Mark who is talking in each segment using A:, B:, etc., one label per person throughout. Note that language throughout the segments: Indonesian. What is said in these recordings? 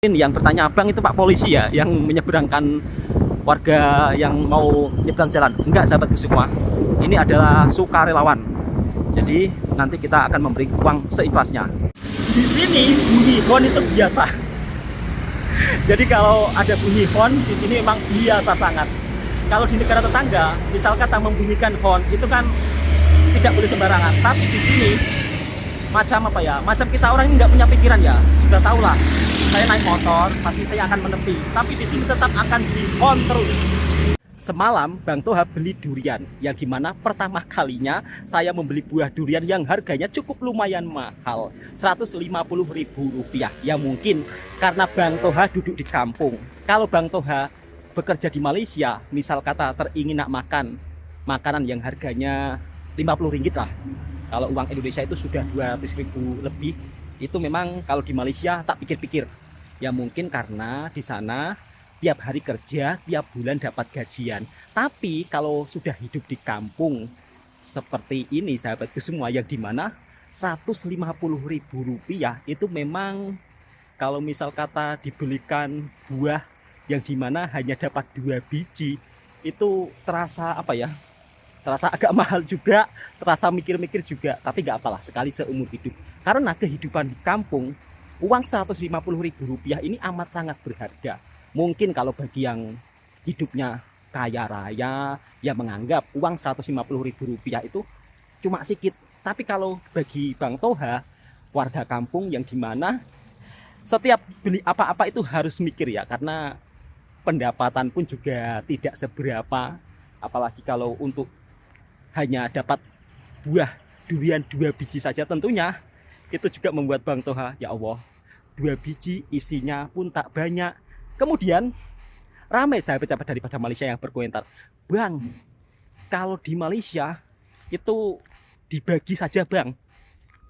A: Yang bertanya abang itu Pak Polisi ya, yang menyeberangkan warga yang mau nyebrang jalan. Enggak, sahabatku semua, ini adalah sukarelawan. Jadi nanti kita akan memberi uang seikhlasnya. Di sini bunyi hon itu biasa. Jadi kalau ada bunyi hon di sini memang biasa sangat. Kalau di negara tetangga, misal kata membunyikan hon itu kan tidak boleh sembarangan. Tapi di sini macam apa ya? Macam kita orang ini nggak punya pikiran ya. Sudah tahu lah. Saya naik motor, pasti saya akan menepi. Tapi di sini tetap akan di-on terus. Semalam Bang Toha beli durian, yang dimana pertama kalinya saya membeli buah durian yang harganya cukup lumayan mahal, Rp150.000. Ya mungkin karena Bang Toha duduk di kampung. Kalau Bang Toha bekerja di Malaysia, misal kata teringin nak makan makanan yang harganya Rp50 lah. Kalau uang Indonesia itu sudah 200.000 lebih. Itu memang kalau di Malaysia tak pikir-pikir. Ya mungkin karena di sana tiap hari kerja, tiap bulan dapat gajian. Tapi kalau sudah hidup di kampung seperti ini sahabatku semua, yang dimana Rp150.000 itu memang kalau misal kata dibelikan buah yang dimana hanya dapat 2 biji, itu terasa apa ya? Terasa agak mahal juga, terasa mikir-mikir juga, tapi nggak apalah, sekali seumur hidup. Karena kehidupan di kampung, uang Rp150.000 ini amat sangat berharga. Mungkin kalau bagi yang hidupnya kaya raya, yang menganggap uang Rp150.000 itu cuma sedikit. Tapi kalau bagi Bang Toha, warga kampung yang dimana setiap beli apa-apa itu harus mikir ya, karena pendapatan pun juga tidak seberapa. Apalagi kalau untuk hanya dapat buah durian 2 biji saja, tentunya itu juga membuat Bang Toha, ya Allah, 2 biji isinya pun tak banyak. Kemudian ramai sahabat-sahabat daripada Malaysia yang berkomentar, Bang, kalau di Malaysia itu dibagi saja Bang,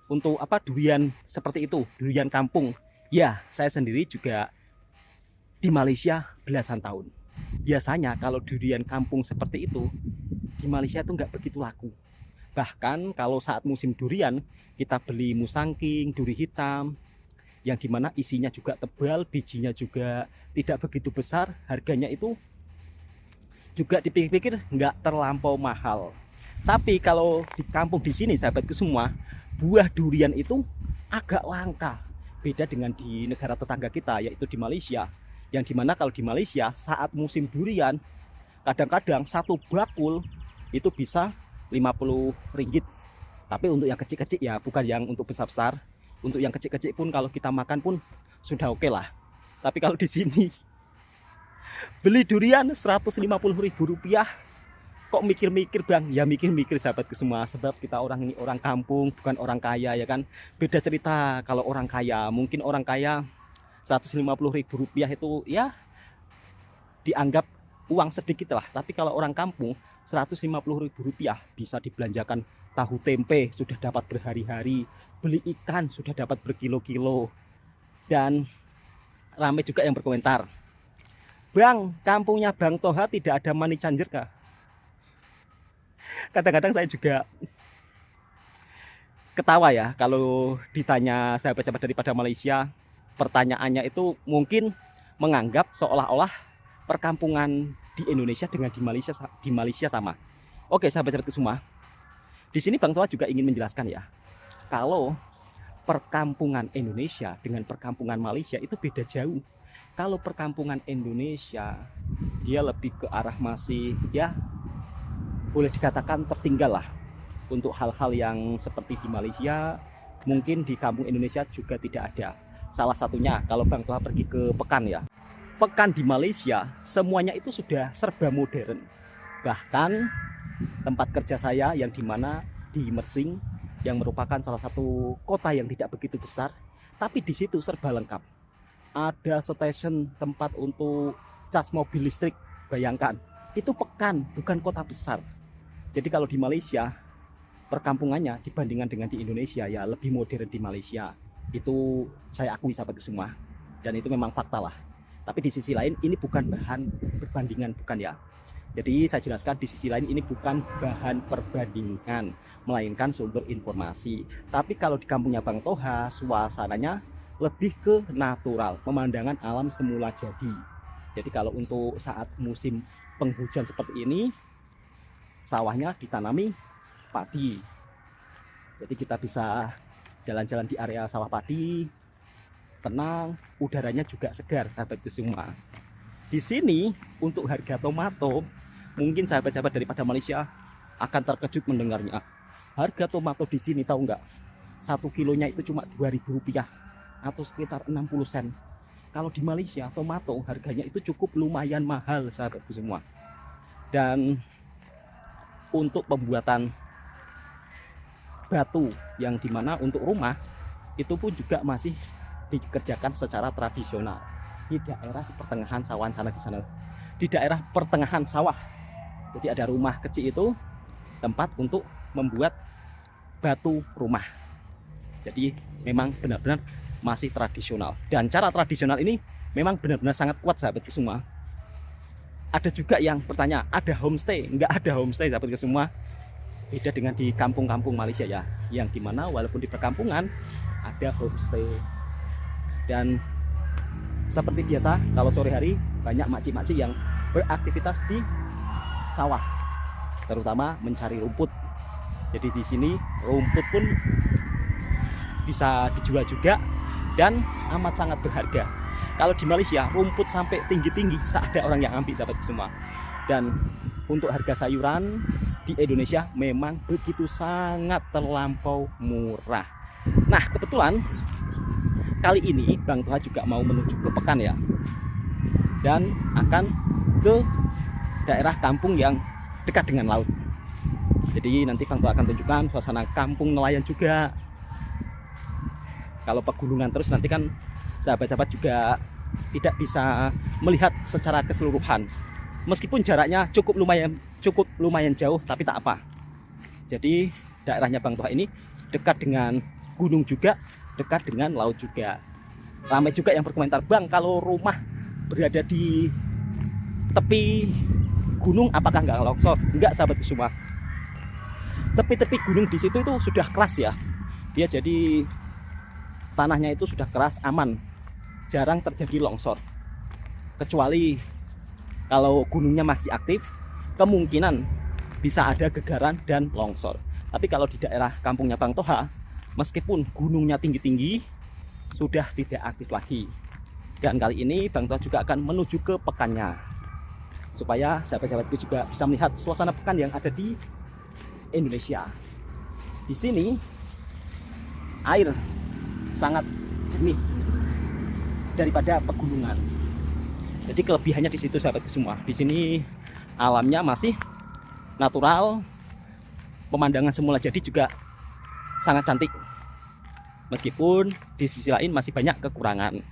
A: untuk apa durian seperti itu, durian kampung. Ya, saya sendiri juga di Malaysia belasan tahun. Biasanya kalau durian kampung seperti itu di Malaysia itu nggak begitu laku. Bahkan kalau saat musim durian, kita beli musangking, duri hitam, yang dimana isinya juga tebal, bijinya juga tidak begitu besar, harganya itu juga dipikir-pikir nggak terlampau mahal. Tapi kalau di kampung di sini sahabatku semua, buah durian itu agak langka. Beda dengan di negara tetangga kita, yaitu di Malaysia. Yang dimana kalau di Malaysia saat musim durian, kadang-kadang satu bakul itu bisa Rp50. Tapi untuk yang kecil-kecil ya, bukan yang untuk besar-besar. Untuk yang kecil-kecil pun kalau kita makan pun sudah oke lah. Tapi kalau di sini beli durian Rp150.000, kok mikir-mikir Bang? Ya mikir-mikir sahabatku semua, sebab kita orang ini orang kampung, bukan orang kaya ya kan. Beda cerita kalau orang kaya. Mungkin orang kaya Rp150.000 itu ya dianggap uang sedikit lah. Tapi kalau orang kampung, Rp150.000 bisa dibelanjakan tahu tempe, sudah dapat berhari-hari. Beli ikan sudah dapat berkilo-kilo. Dan ramai juga yang berkomentar, Bang, kampungnya Bang Toha tidak ada money changer kah? Kadang-kadang saya juga ketawa ya kalau ditanya sahabat-sahabat daripada Malaysia. Pertanyaannya itu mungkin menganggap seolah-olah perkampungan di Indonesia dengan di Malaysia sama. Oke sahabat-sahabatku semua, di sini Bang Toha juga ingin menjelaskan ya, kalau perkampungan Indonesia dengan perkampungan Malaysia itu beda jauh. Kalau perkampungan Indonesia dia lebih ke arah masih ya boleh dikatakan tertinggal lah. Untuk hal-hal yang seperti di Malaysia mungkin di kampung Indonesia juga tidak ada. Salah satunya kalau Bang Toha pergi ke Pekan ya, Pekan di Malaysia semuanya itu sudah serba modern. Bahkan tempat kerja saya yang dimana di Mersing, yang merupakan salah satu kota yang tidak begitu besar, tapi di situ serba lengkap. Ada stasiun tempat untuk cas mobil listrik. Bayangkan, itu Pekan, bukan kota besar. Jadi kalau di Malaysia, perkampungannya dibandingkan dengan di Indonesia ya lebih modern di Malaysia. Itu saya akui sahabatku semua. Dan itu memang fakta lah. Tapi di sisi lain ini bukan bahan perbandingan, bukan ya. Jadi saya jelaskan di sisi lain ini bukan bahan perbandingan, melainkan sumber informasi. Tapi kalau di kampungnya Bang Toha, suasananya lebih ke natural, pemandangan alam semula jadi. Jadi kalau untuk saat musim penghujan seperti ini, sawahnya ditanami padi. Jadi kita bisa jalan-jalan di area sawah padi, tenang, udaranya juga segar sahabatku semua. Di sini untuk harga tomato, mungkin sahabat-sahabat daripada Malaysia akan terkejut mendengarnya. Harga tomato di sini tahu nggak? 1 kilonya itu cuma Rp2.000 atau sekitar 60 sen. Kalau di Malaysia tomato harganya itu cukup lumayan mahal sahabatku semua. Dan untuk pembuatan batu yang dimana untuk rumah itu pun juga masih dikerjakan secara tradisional di daerah pertengahan sawan sana di sana, di daerah pertengahan sawah. Jadi ada rumah kecil itu tempat untuk membuat batu rumah. Jadi memang benar-benar masih tradisional, dan cara tradisional ini memang benar-benar sangat kuat sahabatku semua. Ada juga yang bertanya, ada homestay? Enggak ada homestay sahabatku semua. Beda dengan di kampung-kampung Malaysia ya, yang dimana walaupun di perkampungan ada homestay. Dan seperti biasa kalau sore hari banyak makcik-makcik yang beraktivitas di sawah, terutama mencari rumput. Jadi di sini rumput pun bisa dijual juga dan amat sangat berharga. Kalau di Malaysia rumput sampai tinggi-tinggi tak ada orang yang ambil sahabatku semua. Dan untuk harga sayuran di Indonesia memang begitu sangat terlampau murah. Nah kebetulan kali ini Bang Toha juga mau menuju ke Pekan ya, dan akan ke daerah kampung yang dekat dengan laut. Jadi nanti Bang Toha akan tunjukkan suasana kampung nelayan juga. Kalau pegunungan terus nanti kan sahabat-sahabat juga tidak bisa melihat secara keseluruhan. Meskipun jaraknya cukup lumayan jauh, tapi tak apa. Jadi daerahnya Bang Toha ini dekat dengan gunung juga, dekat dengan laut juga. Ramai juga yang berkomentar, Bang kalau rumah berada di tepi gunung apakah nggak longsor? Enggak sahabatku semua. Tepi-tepi gunung di situ itu sudah keras ya. Dia jadi tanahnya itu sudah keras, aman, jarang terjadi longsor. Kecuali kalau gunungnya masih aktif, kemungkinan bisa ada gegaran dan longsor. Tapi kalau di daerah kampungnya Bang Toha, meskipun gunungnya tinggi-tinggi, sudah tidak aktif lagi. Dan kali ini Bang Toha juga akan menuju ke pekannya, supaya sahabat-sahabatku juga bisa melihat suasana pekan yang ada di Indonesia. Di sini air sangat jernih daripada pegunungan. Jadi kelebihannya di situ sahabatku semua. Di sini alamnya masih natural, pemandangan semula jadi juga sangat cantik. Meskipun di sisi lain masih banyak kekurangan.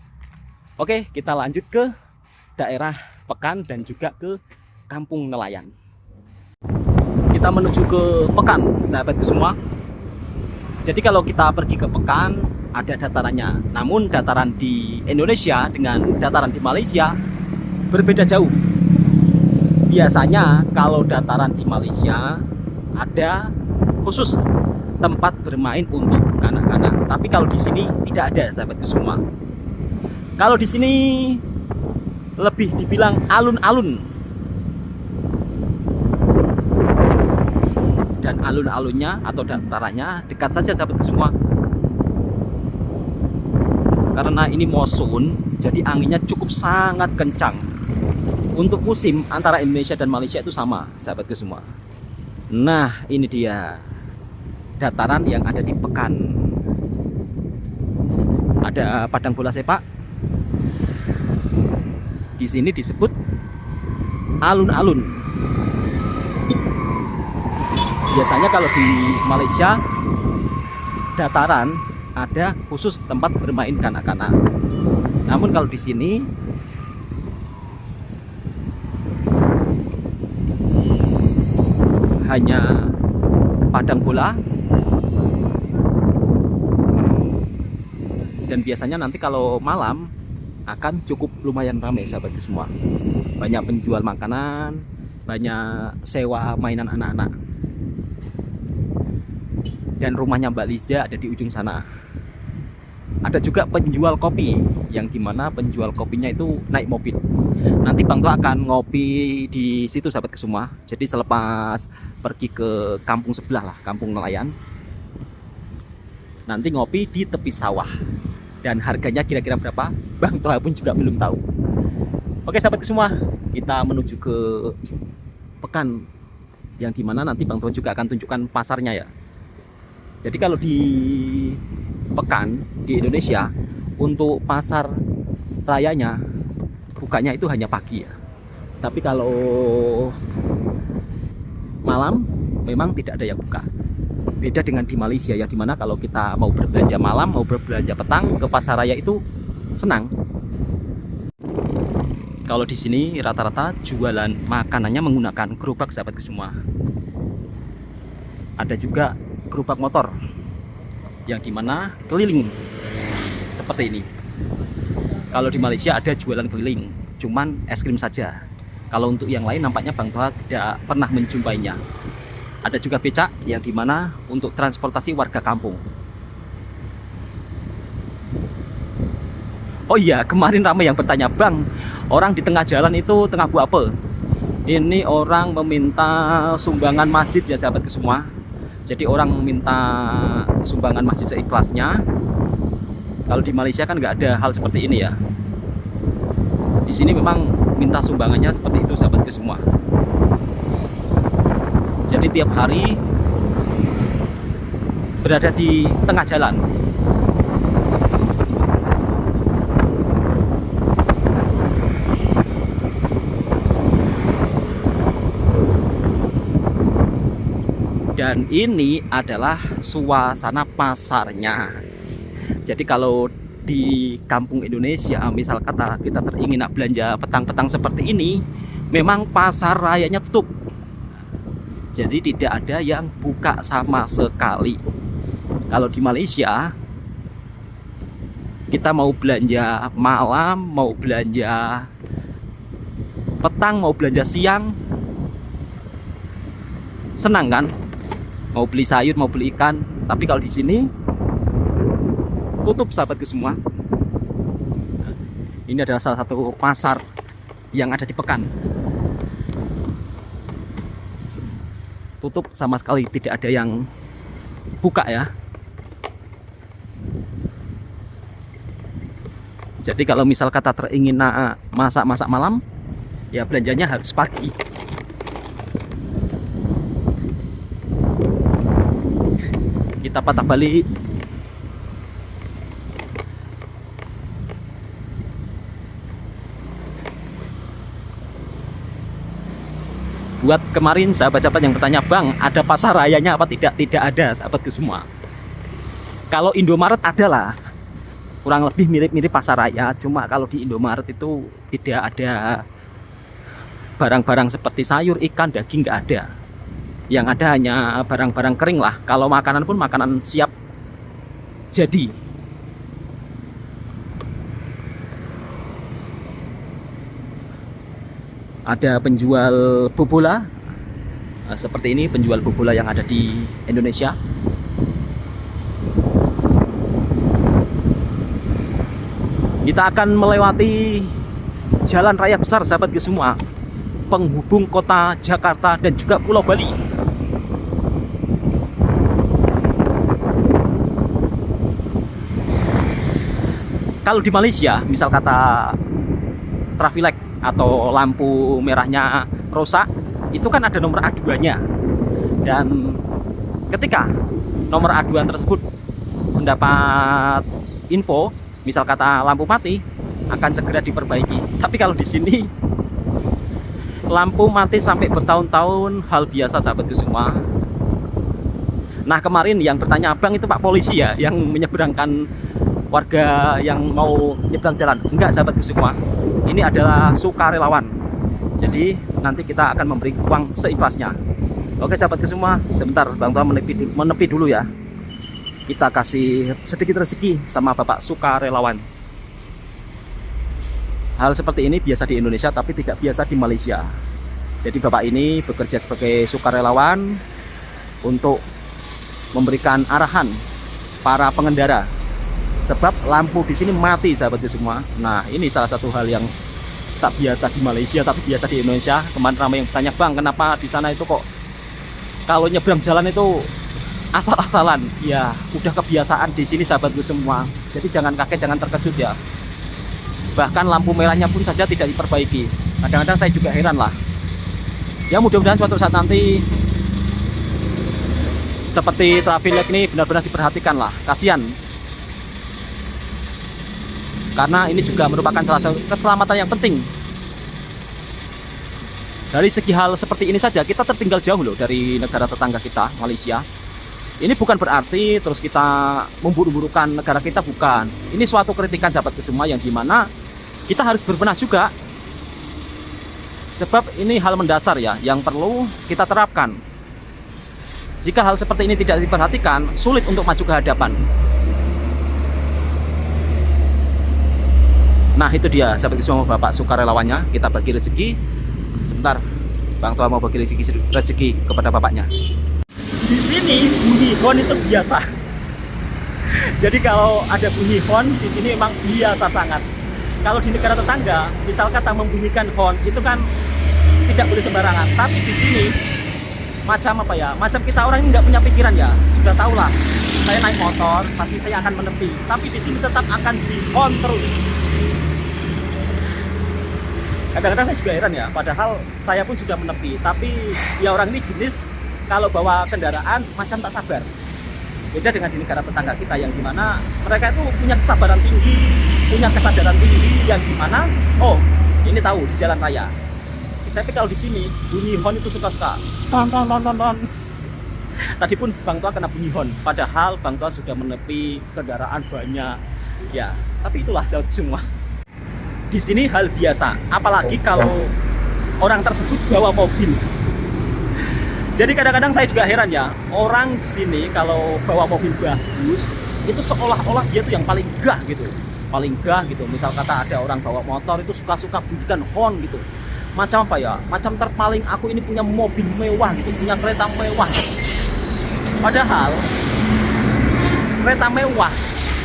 A: Oke, kita lanjut ke daerah Pekan dan juga ke kampung nelayan. Kita menuju ke Pekan sahabatku semua. Jadi kalau kita pergi ke Pekan ada datarannya. Namun dataran di Indonesia dengan dataran di Malaysia berbeda jauh. Biasanya kalau dataran di Malaysia ada khusus tempat bermain untuk kanak-kanak. Tapi kalau di sini tidak ada sahabatku semua. Kalau di sini lebih dibilang alun-alun. Dan alun-alunnya atau datarannya dekat saja sahabatku semua. Karena ini monsun, jadi anginnya cukup sangat kencang. Untuk musim antara Indonesia dan Malaysia itu sama sahabatku semua. Nah ini dia dataran yang ada di Pekan. Ada padang bola sepak. Di sini disebut alun-alun. Biasanya kalau di Malaysia dataran ada khusus tempat bermain kanak-kanak. Namun kalau di sini hanya padang bola. Dan biasanya nanti kalau malam akan cukup lumayan ramai sahabatku semua. Banyak penjual makanan, banyak sewa mainan anak-anak. Dan rumahnya Mbak Liza ada di ujung sana. Ada juga penjual kopi, yang dimana penjual kopinya itu naik mobil. Nanti Bang Tua akan ngopi di situ sahabatku semua. Jadi selepas pergi ke kampung sebelah lah, kampung nelayan, nanti ngopi di tepi sawah. Dan harganya kira-kira berapa, Bang Tua pun juga belum tahu. Oke sahabatku semua, kita menuju ke pekan, yang dimana nanti Bang Tua juga akan tunjukkan pasarnya ya. Jadi kalau di pekan di Indonesia, untuk pasar rayanya bukanya itu hanya pagi ya. Tapi kalau malam memang tidak ada yang buka. Beda dengan di Malaysia ya, dimana kalau kita mau berbelanja malam, mau berbelanja petang ke pasar raya itu senang. Kalau di sini rata-rata jualan makanannya menggunakan gerobak sahabatku semua. Ada juga gerobak motor, yang dimana keliling seperti ini. Kalau di Malaysia ada jualan keliling, cuman es krim saja. Kalau untuk yang lain nampaknya Bang Tua tidak pernah menjumpainya. Ada juga becak, yang dimana untuk transportasi warga kampung. Oh iya, kemarin ramai yang bertanya, Bang, orang di tengah jalan itu tengah buat apa? Ini orang meminta sumbangan masjid ya sahabatku semua. Jadi orang meminta sumbangan masjid seikhlasnya. Kalau di Malaysia kan nggak ada hal seperti ini ya. Di sini memang minta sumbangannya seperti itu sahabatku semua. Jadi tiap hari berada di tengah jalan. Dan ini adalah suasana pasarnya. Jadi kalau di kampung Indonesia, misal kata kita teringin nak belanja petang-petang seperti ini, memang pasar rayanya tutup. Jadi tidak ada yang buka sama sekali. Kalau di Malaysia, kita mau belanja malam, mau belanja petang, mau belanja siang, senang kan? Mau beli sayur, mau beli ikan. Tapi kalau di sini tutup sahabatku semua. Ini adalah salah satu pasar yang ada di pekan. Tutup sama sekali, tidak ada yang buka ya. Jadi kalau misal kata teringin masak-masak malam, ya belanjanya harus pagi. Kita patah balik. Buat kemarin sahabat-sahabat yang bertanya, Bang, ada pasar rayanya apa tidak? Tidak ada sahabatku semua. Kalau Indomaret adalah kurang lebih mirip-mirip pasar raya, cuma kalau di Indomaret itu tidak ada barang-barang seperti sayur, ikan, daging, nggak ada. Yang ada hanya barang-barang kering lah. Kalau makanan pun makanan siap jadi. Ada penjual bobola seperti ini, penjual bobola yang ada di Indonesia. Kita akan melewati jalan raya besar sahabatku semua, penghubung kota Jakarta dan juga Pulau Bali. Kalau di Malaysia, misal kata traffic light atau lampu merahnya rusak, itu kan ada nomor aduannya. Dan ketika nomor aduan tersebut mendapat info, misal kata lampu mati, akan segera diperbaiki. Tapi kalau di sini lampu mati sampai bertahun-tahun hal biasa sahabatku semua. Nah kemarin yang bertanya, Bang, itu Pak Polisi ya yang menyeberangkan warga yang mau nyebrang jalan? Enggak sahabatku semua, ini adalah sukarelawan. Jadi nanti kita akan memberi uang seikhlasnya. Oke sahabatku semua, sebentar Bang Tua menepi dulu ya. Kita kasih sedikit rezeki sama Bapak sukarelawan. Hal seperti ini biasa di Indonesia tapi tidak biasa di Malaysia. Jadi Bapak ini bekerja sebagai sukarelawan untuk memberikan arahan para pengendara. sebab lampu di sini mati sahabatku semua. Nah, ini salah satu hal yang tak biasa di Malaysia tapi biasa di Indonesia. Kemarin ramai yang bertanya, bang, kenapa di sana itu kok kalau nyebrang jalan itu asal-asalan? Ya udah kebiasaan di sini sahabatku semua, jadi jangan kaget, jangan terkejut ya. Bahkan lampu merahnya pun saja tidak diperbaiki. Kadang-kadang saya juga heran lah. Ya mudah-mudahan suatu saat nanti seperti traffic light ini benar-benar diperhatikan lah. Kasihan, karena ini juga merupakan salah satu keselamatan yang penting. Dari segi hal seperti ini saja kita tertinggal jauh loh dari negara tetangga kita, Malaysia. Ini bukan berarti terus kita memburu-burukan negara kita, bukan. Ini suatu kritikan sahabatku semua yang dimana kita harus berbenah juga. Sebab ini hal mendasar ya yang perlu kita terapkan. Jika hal seperti ini tidak diperhatikan, sulit untuk maju ke hadapan. Nah itu dia sahabat semua, bapak sukarelawannya. Kita bagi rezeki. Sebentar, Bang Tua mau bagi rezeki kepada bapaknya. Di sini bunyi hon itu biasa. Jadi kalau ada bunyi hon di sini memang biasa sangat. Kalau di negara tetangga, misal kata membunyikan hon itu kan tidak boleh sembarangan. Tapi di sini macam apa ya? Macam kita orang ini nggak punya pikiran ya. Sudah tahu lah. Saya naik motor, pasti saya akan menepi. Tapi di sini tetap akan di hon terus. Kadang-kadang saya juga heran ya. Padahal saya pun sudah menepi. Tapi ya orang ini jenis kalau bawa kendaraan macam tak sabar. Beda dengan di negara tetangga kita yang dimana mereka itu punya kesabaran tinggi, punya kesadaran tinggi yang dimana oh ini tahu di jalan raya. Tapi kalau di sini bunyi hon itu suka-suka. Ton. Tadi pun Bang Tua kena bunyi hon. Padahal Bang Tua sudah menepi, kendaraan banyak. Ya, tapi itulah semua. Di sini hal biasa. Apalagi kalau orang tersebut bawa mobil. Jadi kadang-kadang saya juga heran ya, orang di sini kalau bawa mobil bagus, itu seolah-olah dia tuh yang paling gah gitu. Paling gah gitu. Misal kata ada orang bawa motor itu suka-suka bunyikan hon gitu. Macam apa ya? Macam terpaling aku ini punya mobil mewah gitu, punya kereta mewah. Padahal kereta mewah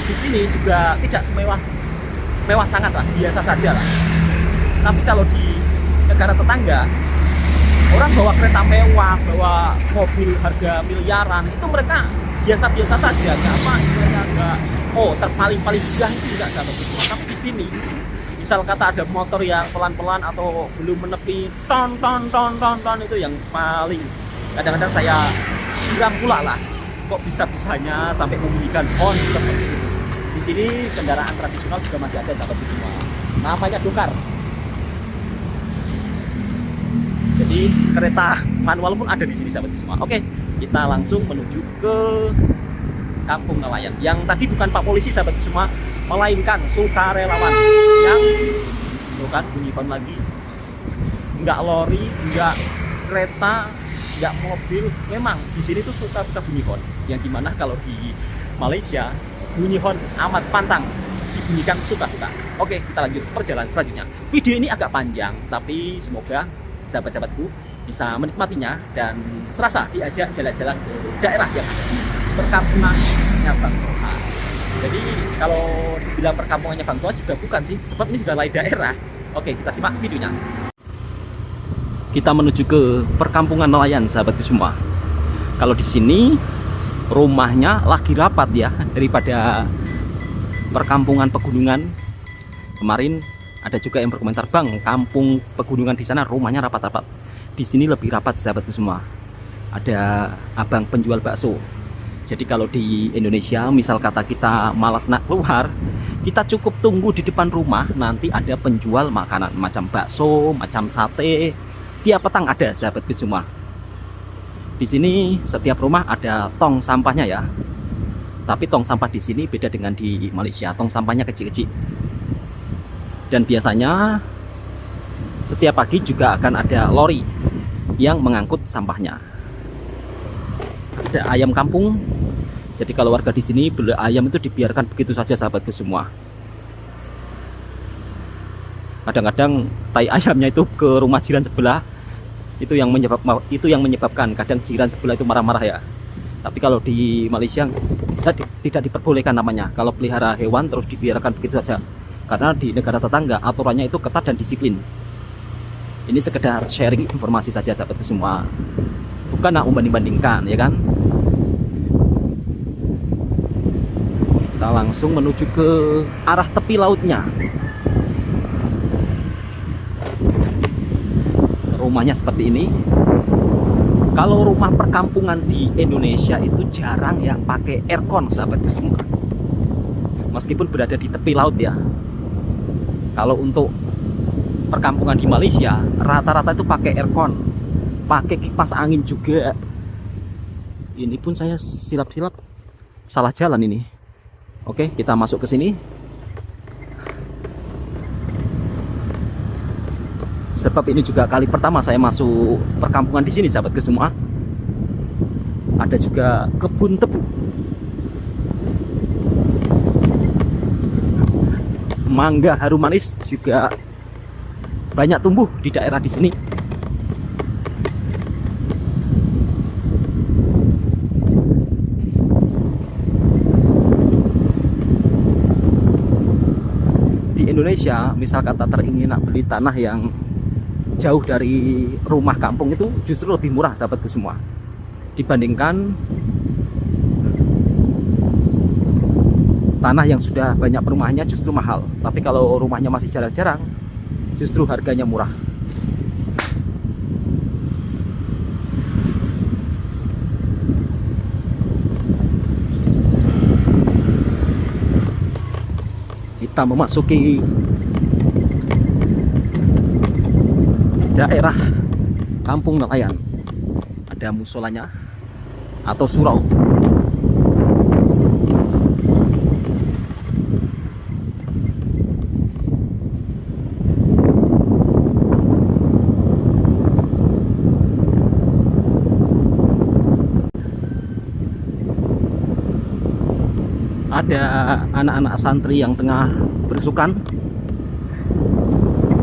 A: di sini juga tidak semewah sangat lah, biasa saja lah. Tapi kalau di negara tetangga, orang bawa kereta mewah, bawa mobil harga miliaran, itu mereka biasa-biasa saja, nggak apa istilahnya, nggak terpaling-paling gah itu tidak sahabat semua. Tapi di sini misal kata ada motor yang pelan-pelan atau belum menepi ton itu yang paling kadang-kadang saya bilang pula lah, kok bisa-bisanya sampai membunyikan hon seperti itu. Di sini kendaraan tradisional juga masih ada sahabat semua, namanya dokar. Jadi kereta manual pun ada di sini sahabat semua. Oke, kita langsung menuju ke Kampung Nelayan. Yang tadi bukan Pak Polisi sahabat semua, melainkan sukarelawan yang bukan bunyi hon lagi. Enggak lori, enggak kereta, enggak mobil. Memang di sini tuh suka-suka bunyi hon. Yang dimana kalau di Malaysia bunyi hon amat pantang dibunyikan suka-suka. Oke, kita lanjut perjalanan selanjutnya. Video ini agak panjang, tapi semoga sahabat-sahabatku bisa menikmatinya dan serasa diajak jalan-jalan ke daerah yang ada di perkampungannya Bang Tua. Jadi kalau dibilang perkampungannya Bang Tua juga bukan sih, sebab ini sudah lain daerah. Oke, kita simak videonya. Kita menuju ke perkampungan nelayan sahabatku semua. Kalau di sini rumahnya lagi rapat ya daripada perkampungan pegunungan. Kemarin ada juga yang berkomentar, bang, kampung pegunungan di sana rumahnya rapat-rapat. Di sini lebih rapat sahabatku semua. Ada abang penjual bakso. Jadi kalau di Indonesia misal kata kita malas nak keluar, kita cukup tunggu di depan rumah, nanti ada penjual makanan macam bakso, macam sate. Tiap petang ada sahabatku semua. Di sini setiap rumah ada tong sampahnya ya. Tapi tong sampah di sini beda dengan di Malaysia. Tong sampahnya kecil-kecil. Dan biasanya setiap pagi juga akan ada lori yang mengangkut sampahnya. Ada ayam kampung. Jadi kalau warga di sini beli ayam itu dibiarkan begitu saja sahabatku semua. Kadang-kadang tai ayamnya itu ke rumah jiran sebelah. Itu yang menyebabkan kadang jiran sebelah itu marah-marah ya. Tapi kalau di Malaysia tidak diperbolehkan namanya kalau pelihara hewan terus dibiarkan begitu saja, karena di negara tetangga aturannya itu ketat dan disiplin. Ini sekedar sharing informasi saja sahabat semua, bukan nak membanding-bandingkan ya kan. Kita langsung menuju ke arah tepi lautnya. Rumahnya seperti ini. Kalau rumah perkampungan di Indonesia itu jarang yang pakai aircon sahabatku semua, meskipun berada di tepi laut ya. Kalau untuk perkampungan di Malaysia rata-rata itu pakai aircon, pakai kipas angin juga. Ini pun saya silap-silap salah jalan ini. Oke, kita masuk ke sini. Sebab ini juga kali pertama saya masuk perkampungan di sini sahabatku semua. Ada juga kebun tebu. Mangga harum manis juga banyak tumbuh di daerah di sini. Di Indonesia, misal kata teringin nak beli tanah yang jauh dari rumah kampung itu justru lebih murah sahabatku semua, dibandingkan tanah yang sudah banyak perumahannya justru mahal. Tapi kalau rumahnya masih jarang-jarang justru harganya murah. Kita memasuki daerah Kampung Nelayan. Ada musolanya atau surau. Ada anak-anak santri yang tengah bersukan.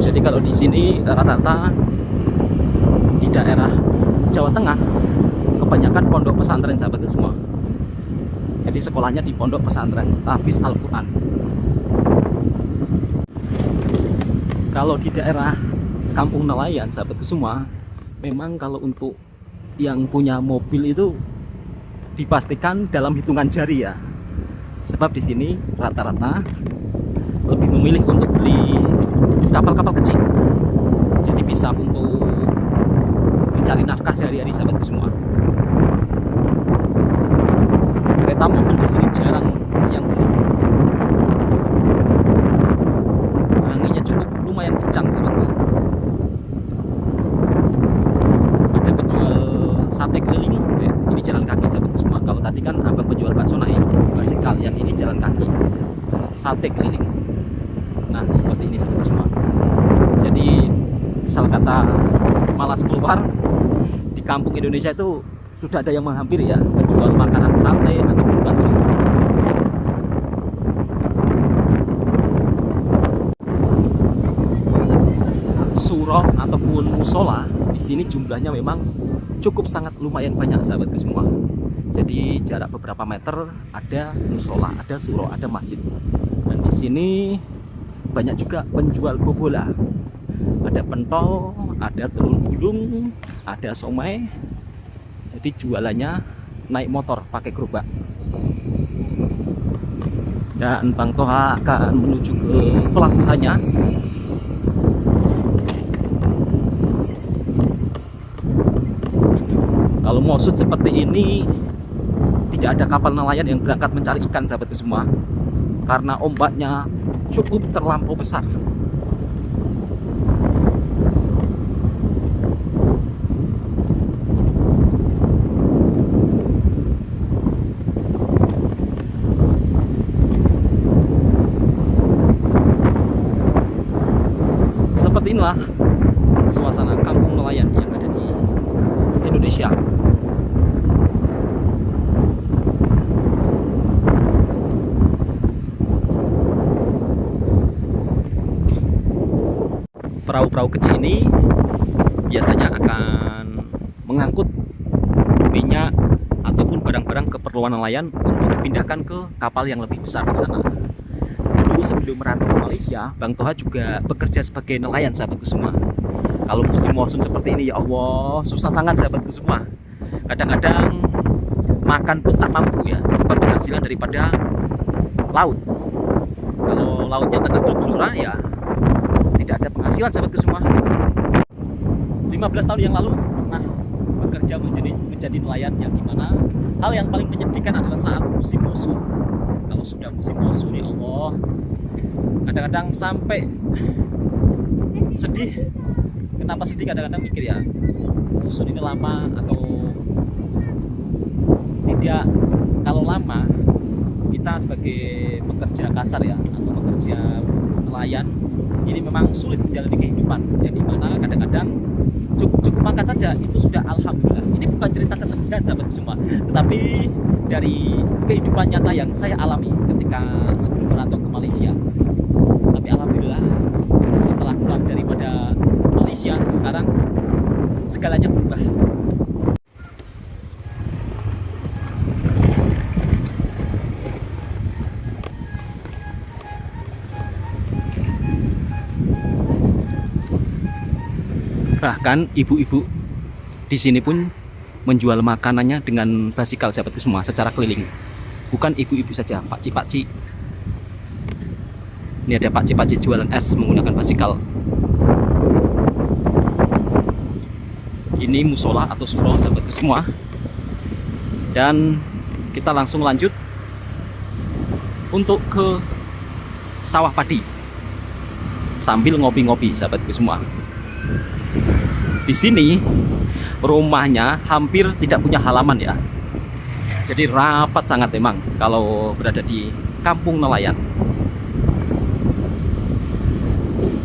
A: Jadi kalau di sini rata-rata di daerah Jawa Tengah kebanyakan pondok pesantren sahabat semua. Jadi sekolahnya di pondok pesantren Tahfiz Al-Quran. Kalau di daerah Kampung Nelayan sahabat semua, memang kalau untuk yang punya mobil itu dipastikan dalam hitungan jari ya. Sebab di sini rata-rata lebih memilih untuk beli kapal-kapal kecil. Jadi bisa untuk mencari nafkah sehari-hari sahabatku semua. Kereta mobil di sini jarang yang beli. Anginnya cukup lumayan kencang sahabatku. Ada penjual sate keliling. Ini jalan kaki sahabatku semua. Kalau tadi kan abang penjual bakso naik basikal, yang ini jalan kaki. Sate keliling. Nah seperti ini sahabatku semua. Jadi misal kata malas keluar, di kampung Indonesia itu sudah ada yang menghampiri ya, menjual makanan sate ataupun bakso. Surau ataupun musola di sini jumlahnya memang cukup sangat lumayan banyak sahabatku semua. Jadi jarak beberapa meter ada musola, ada surau, ada masjid. Dan di sini banyak juga penjual bobola. Ada pentol, ada telur gulung, ada somai. Jadi jualannya naik motor pakai gerobak. Dan Bang Toha akan menuju ke pelabuhannya. Kalau maksud seperti ini, tidak ada kapal nelayan yang berangkat mencari ikan sahabatku semua, karena ombaknya cukup terlampau besar. Seperti inilah suasana kampung nelayan yang ada di Indonesia. Perahu-perahu kecil ini biasanya akan mengangkut minyak ataupun barang-barang keperluan nelayan untuk dipindahkan ke kapal yang lebih besar di sana. Dulu sebelum merantau ke Malaysia, Bang Toha juga bekerja sebagai nelayan, sahabatku semua. Kalau musim monsun seperti ini, ya Allah, susah sangat sahabatku semua. Kadang-kadang makan pun tak mampu ya, sebab penghasilan daripada laut. Kalau lautnya tengah bergelora ya tidak ada penghasilan, sahabatku semua. 15 tahun yang lalu pernah bekerja menjadi nelayan, yang dimana hal yang paling menyedihkan adalah saat musim monsun. Kalau sudah musim monsun, ya Allah, kadang-kadang sampai sedih. Kenapa sedih? Kadang-kadang mikir ya, monsun ini lama atau tidak. Kalau lama, kita sebagai pekerja kasar ya, atau pekerja nelayan, ini memang sulit menjalani kehidupan, yang dimana kadang-kadang cukup makan saja itu sudah alhamdulillah. Ini bukan cerita kesedihan sahabat semua, tetapi dari kehidupan nyata yang saya alami ketika sebelum merantau ke Malaysia. Tapi alhamdulillah setelah pulang daripada Malaysia, sekarang segalanya berubah. Bahkan ibu-ibu di sini pun menjual makanannya dengan basikal, sahabatku semua, secara keliling. Bukan ibu-ibu saja, pakcik-pakcik. Ini ada pakcik-pakcik jualan es menggunakan basikal. Ini musola atau surau, sahabatku semua. Dan kita langsung lanjut untuk ke sawah padi sambil ngopi-ngopi, sahabatku semua. Di sini rumahnya hampir tidak punya halaman ya, jadi rapat sangat memang kalau berada di kampung nelayan.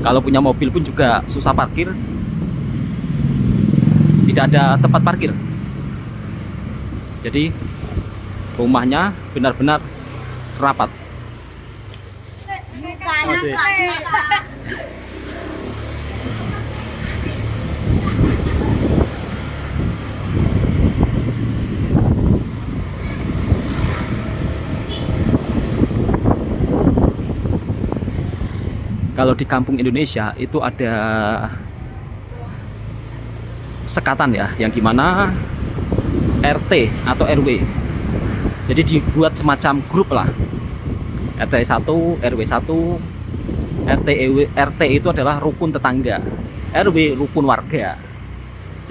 A: Kalau punya mobil pun juga susah parkir, tidak ada tempat parkir. Jadi rumahnya benar-benar rapat. Kalau di kampung Indonesia itu ada sekatan ya, yang dimana RT atau RW. Jadi dibuat semacam grup lah. RT 1, RW 1, RT itu adalah rukun tetangga, RW rukun warga.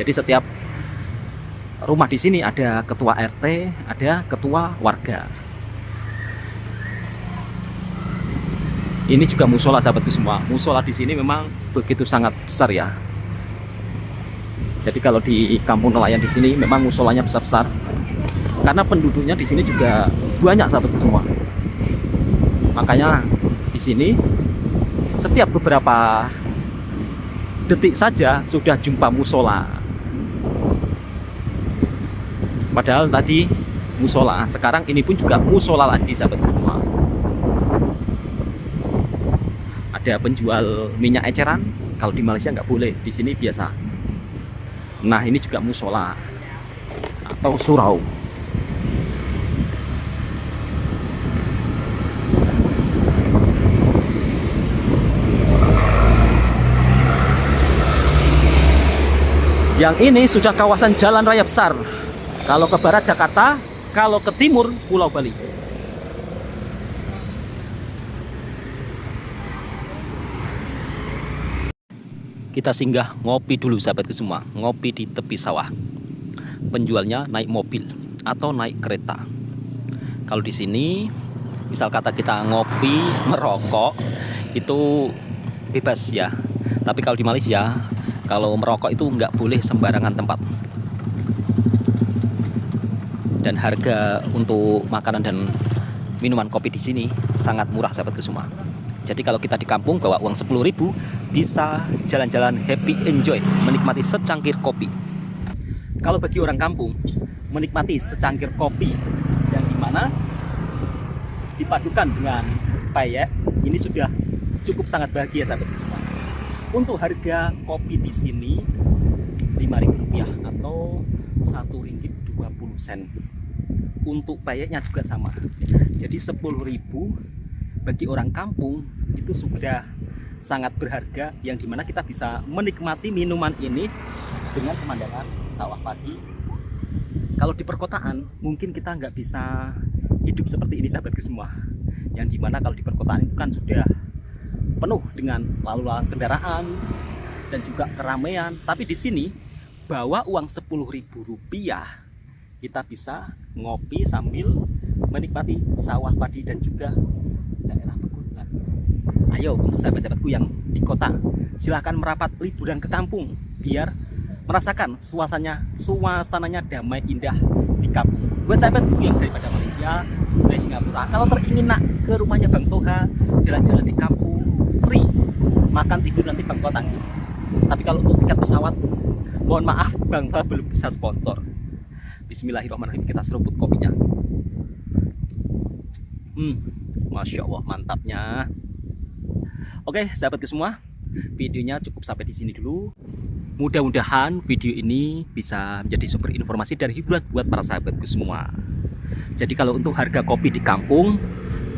A: Jadi setiap rumah di sini ada ketua RT, ada ketua warga. Ini juga musola, sahabatku semua. Musola di sini memang begitu sangat besar ya. Jadi kalau di kampung nelayan di sini memang musolanya besar-besar. Karena penduduknya di sini juga banyak, sahabatku semua. Makanya di sini setiap beberapa detik saja sudah jumpa musola. Padahal tadi musola, sekarang ini pun juga musola lagi, sahabatku semua. Ada penjual minyak eceran. Kalau di Malaysia nggak boleh, di sini biasa. Nah, ini juga musola atau surau. Yang ini sudah kawasan jalan raya besar. Kalau ke barat Jakarta, kalau ke timur Pulau Bali. Kita singgah ngopi dulu, sahabatku semua. Ngopi di tepi sawah. Penjualnya naik mobil atau naik kereta. Kalau di sini, misal kata kita ngopi, merokok, itu bebas ya. Tapi kalau di Malaysia, kalau merokok itu nggak boleh sembarangan tempat. Dan harga untuk makanan dan minuman kopi di sini sangat murah, sahabatku semua. Jadi kalau kita di kampung bawa uang 10.000 bisa jalan-jalan happy enjoy, menikmati secangkir kopi. Kalau bagi orang kampung, menikmati secangkir kopi yang dimana dipadukan dengan peyek, ini sudah cukup sangat bahagia, sahabat semua. Untuk harga kopi di sini Rp5.000 atau Rp1.20. untuk payeknya juga sama. Jadi 10.000 bagi orang kampung itu sudah sangat berharga, yang dimana kita bisa menikmati minuman ini dengan pemandangan sawah padi. Kalau di perkotaan mungkin kita nggak bisa hidup seperti ini sahabatku semua, yang dimana kalau di perkotaan itu kan sudah penuh dengan lalu lalang kendaraan dan juga keramaian. Tapi di sini bawa uang 10.000 rupiah kita bisa ngopi sambil menikmati sawah padi dan juga daerah pegunungan. Ayo untuk sahabat-sahabatku yang di kota, silahkan merapat liburan ke kampung biar merasakan suasananya damai indah di kampung. Buat sahabatku yang daripada Malaysia, dari Singapura, kalau teringin nak ke rumahnya Bang Toha, jalan-jalan di kampung free, makan tidur nanti Bang Toha tanggung. Tapi kalau untuk tiket pesawat, mohon maaf Bang Toha belum bisa sponsor. Bismillahirrahmanirrahim, kita seruput kopinya. Masya Allah, mantapnya. Oke sahabatku semua, videonya cukup sampai di sini dulu. Mudah-mudahan video ini bisa menjadi sumber informasi dan hiburan buat para sahabatku semua. Jadi kalau untuk harga kopi di kampung,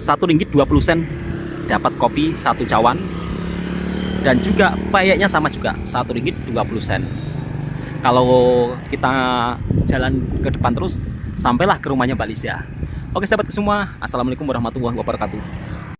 A: Rp1.20 dapat kopi 1 cawan. Dan juga payeknya sama juga, Rp1.20. Kalau kita jalan ke depan terus, sampailah ke rumahnya Mbak Lisya. Oke sahabatku semua, assalamualaikum warahmatullahi wabarakatuh.